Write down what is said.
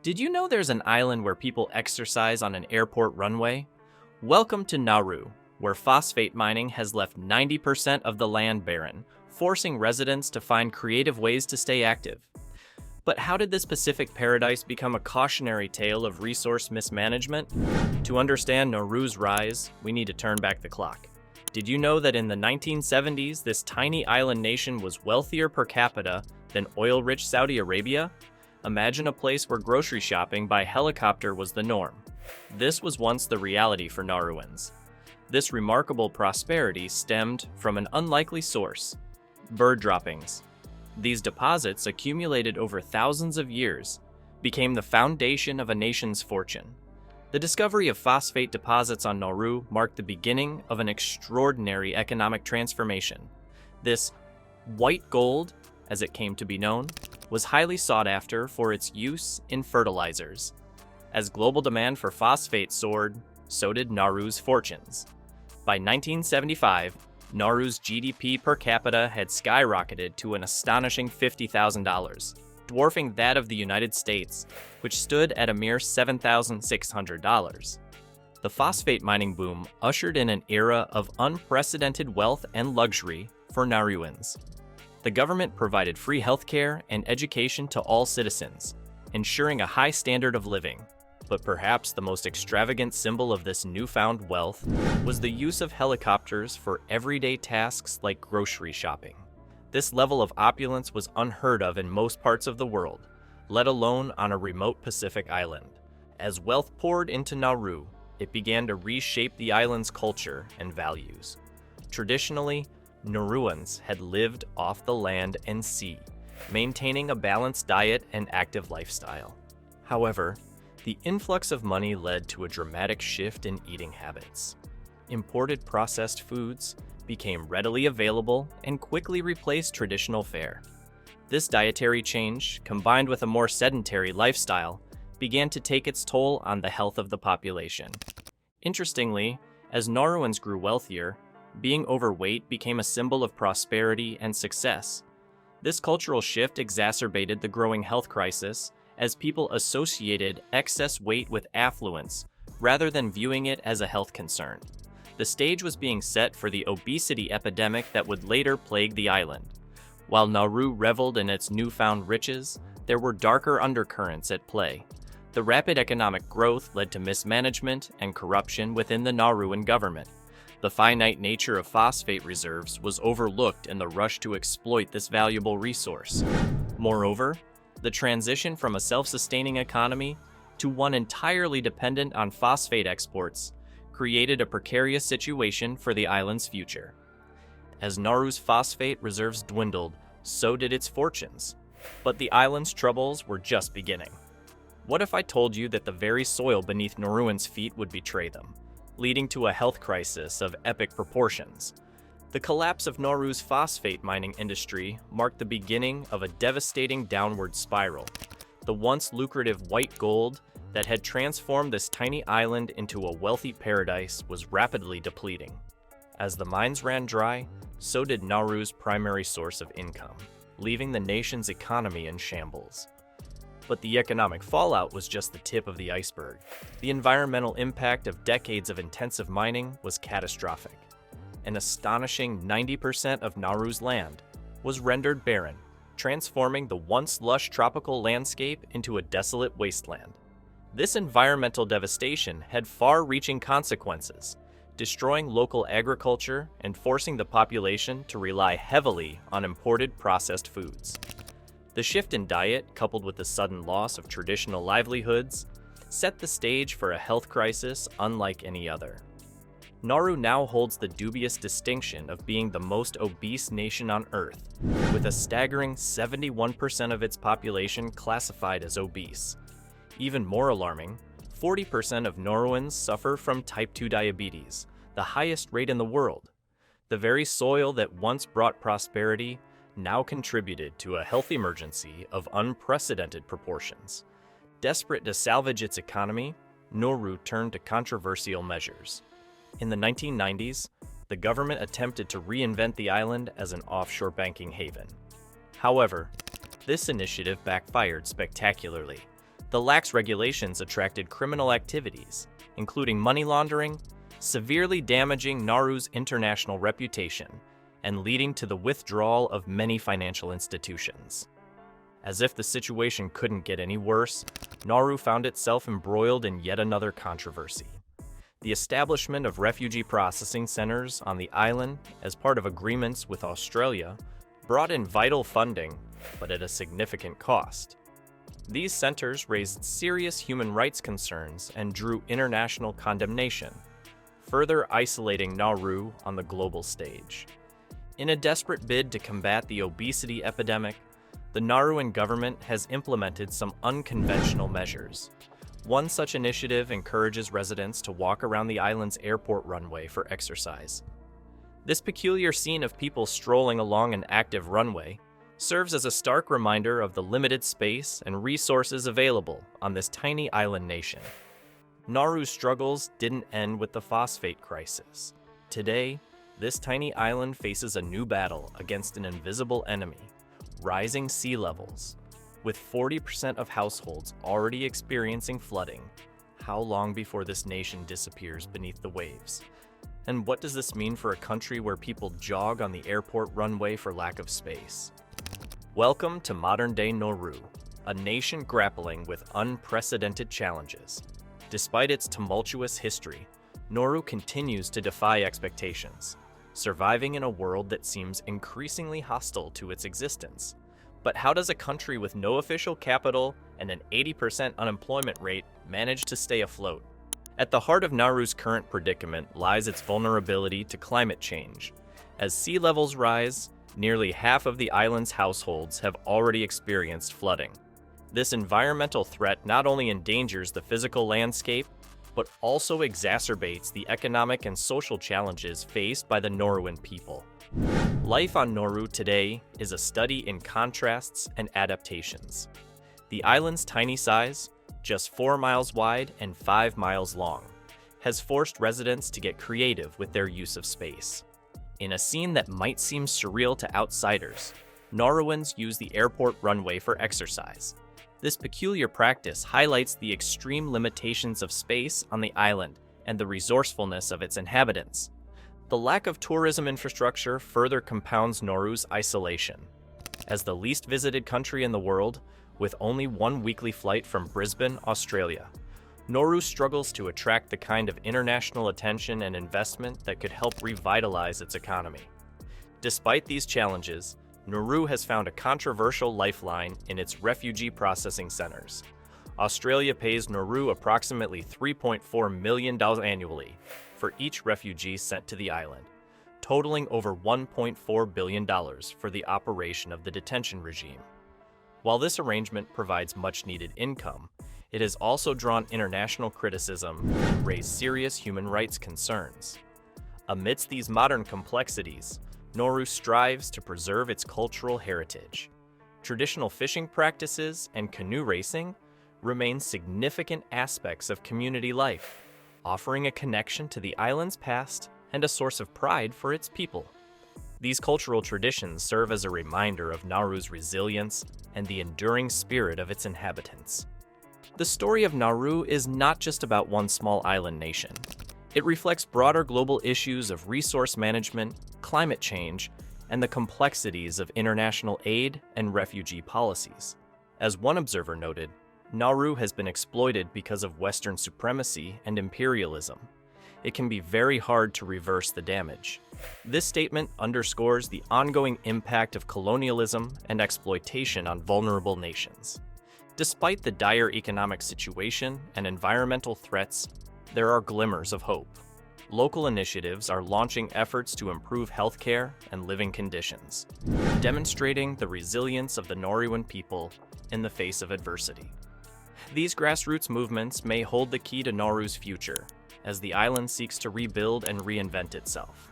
Did you know there's an island where people exercise on an airport runway? Welcome to Nauru, where phosphate mining has left 90% of the land barren, forcing residents to find creative ways to stay active. But how did this Pacific paradise become a cautionary tale of resource mismanagement? To understand Nauru's rise, we need to turn back the clock. Did you know that in the 1970s, this tiny island nation was wealthier per capita than oil-rich Saudi Arabia? Imagine a place where grocery shopping by helicopter was the norm. This was once the reality for Nauruans. This remarkable prosperity stemmed from an unlikely source: bird droppings. These deposits, accumulated over thousands of years, became the foundation of a nation's fortune. The discovery of phosphate deposits on Nauru marked the beginning of an extraordinary economic transformation. This white gold, as it came to be known, was highly sought after for its use in fertilizers. As global demand for phosphate soared, so did Nauru's fortunes. By 1975, Nauru's GDP per capita had skyrocketed to an astonishing $50,000, dwarfing that of the United States, which stood at a mere $7,600. The phosphate mining boom ushered in an era of unprecedented wealth and luxury for Nauruans. The government provided free healthcare and education to all citizens, ensuring a high standard of living. But perhaps the most extravagant symbol of this newfound wealth was the use of helicopters for everyday tasks like grocery shopping. This level of opulence was unheard of in most parts of the world, let alone on a remote Pacific island. As wealth poured into Nauru, it began to reshape the island's culture and values. Traditionally, Nauruans had lived off the land and sea, maintaining a balanced diet and active lifestyle. However, the influx of money led to a dramatic shift in eating habits. Imported processed foods became readily available and quickly replaced traditional fare. This dietary change, combined with a more sedentary lifestyle, began to take its toll on the health of the population. Interestingly, as Nauruans grew wealthier, being overweight became a symbol of prosperity and success. This cultural shift exacerbated the growing health crisis as people associated excess weight with affluence rather than viewing it as a health concern. The stage was being set for the obesity epidemic that would later plague the island. While Nauru reveled in its newfound riches, there were darker undercurrents at play. The rapid economic growth led to mismanagement and corruption within the Nauruan government. The finite nature of phosphate reserves was overlooked in the rush to exploit this valuable resource. Moreover, the transition from a self-sustaining economy to one entirely dependent on phosphate exports created a precarious situation for the island's future. As Nauru's phosphate reserves dwindled, so did its fortunes. But the island's troubles were just beginning. What if I told you that the very soil beneath Nauruans' feet would betray them, leading to a health crisis of epic proportions? The collapse of Nauru's phosphate mining industry marked the beginning of a devastating downward spiral. The once lucrative white gold that had transformed this tiny island into a wealthy paradise was rapidly depleting. As the mines ran dry, so did Nauru's primary source of income, leaving the nation's economy in shambles. But the economic fallout was just the tip of the iceberg. The environmental impact of decades of intensive mining was catastrophic. An astonishing 90% of Nauru's land was rendered barren, transforming the once lush tropical landscape into a desolate wasteland. This environmental devastation had far-reaching consequences, destroying local agriculture and forcing the population to rely heavily on imported processed foods. The shift in diet, coupled with the sudden loss of traditional livelihoods, set the stage for a health crisis unlike any other. Nauru now holds the dubious distinction of being the most obese nation on Earth, with a staggering 71% of its population classified as obese. Even more alarming, 40% of Nauruans suffer from type 2 diabetes, the highest rate in the world. The very soil that once brought prosperity now contributed to a health emergency of unprecedented proportions. Desperate to salvage its economy, Nauru turned to controversial measures. In the 1990s, the government attempted to reinvent the island as an offshore banking haven. However, this initiative backfired spectacularly. The lax regulations attracted criminal activities, including money laundering, severely damaging Nauru's international reputation and leading to the withdrawal of many financial institutions. As if the situation couldn't get any worse, Nauru found itself embroiled in yet another controversy. The establishment of refugee processing centers on the island as part of agreements with Australia brought in vital funding, but at a significant cost. These centers raised serious human rights concerns and drew international condemnation, further isolating Nauru on the global stage. In a desperate bid to combat the obesity epidemic, the Nauruan government has implemented some unconventional measures. One such initiative encourages residents to walk around the island's airport runway for exercise. This peculiar scene of people strolling along an active runway serves as a stark reminder of the limited space and resources available on this tiny island nation. Nauru's struggles didn't end with the phosphate crisis. Today, this tiny island faces a new battle against an invisible enemy: rising sea levels. With 40% of households already experiencing flooding, how long before this nation disappears beneath the waves? And what does this mean for a country where people jog on the airport runway for lack of space? Welcome to modern-day Nauru, a nation grappling with unprecedented challenges. Despite its tumultuous history, Nauru continues to defy expectations, surviving in a world that seems increasingly hostile to its existence. But how does a country with no official capital and an 80% unemployment rate manage to stay afloat? At the heart of Nauru's current predicament lies its vulnerability to climate change. As sea levels rise, nearly half of the island's households have already experienced flooding. This environmental threat not only endangers the physical landscape, but also exacerbates the economic and social challenges faced by the Nauruan people. Life on Nauru today is a study in contrasts and adaptations. The island's tiny size, just 4 miles wide and 5 miles long, has forced residents to get creative with their use of space. In a scene that might seem surreal to outsiders, Nauruans use the airport runway for exercise. This peculiar practice highlights the extreme limitations of space on the island and the resourcefulness of its inhabitants. The lack of tourism infrastructure further compounds Nauru's isolation. As the least visited country in the world, with only one weekly flight from Brisbane, Australia, Nauru struggles to attract the kind of international attention and investment that could help revitalize its economy. Despite these challenges, Nauru has found a controversial lifeline in its refugee processing centers. Australia pays Nauru approximately $3.4 million annually for each refugee sent to the island, totaling over $1.4 billion for the operation of the detention regime. While this arrangement provides much-needed income, it has also drawn international criticism and raised serious human rights concerns. Amidst these modern complexities, Nauru strives to preserve its cultural heritage. Traditional fishing practices and canoe racing remain significant aspects of community life, offering a connection to the island's past and a source of pride for its people. These cultural traditions serve as a reminder of Nauru's resilience and the enduring spirit of its inhabitants. The story of Nauru is not just about one small island nation. It reflects broader global issues of resource management, climate change, and the complexities of international aid and refugee policies. As one observer noted, Nauru has been exploited because of Western supremacy and imperialism. It can be very hard to reverse the damage. This statement underscores the ongoing impact of colonialism and exploitation on vulnerable nations. Despite the dire economic situation and environmental threats, there are glimmers of hope. Local initiatives are launching efforts to improve healthcare and living conditions, demonstrating the resilience of the Nauruan people in the face of adversity. These grassroots movements may hold the key to Nauru's future as the island seeks to rebuild and reinvent itself.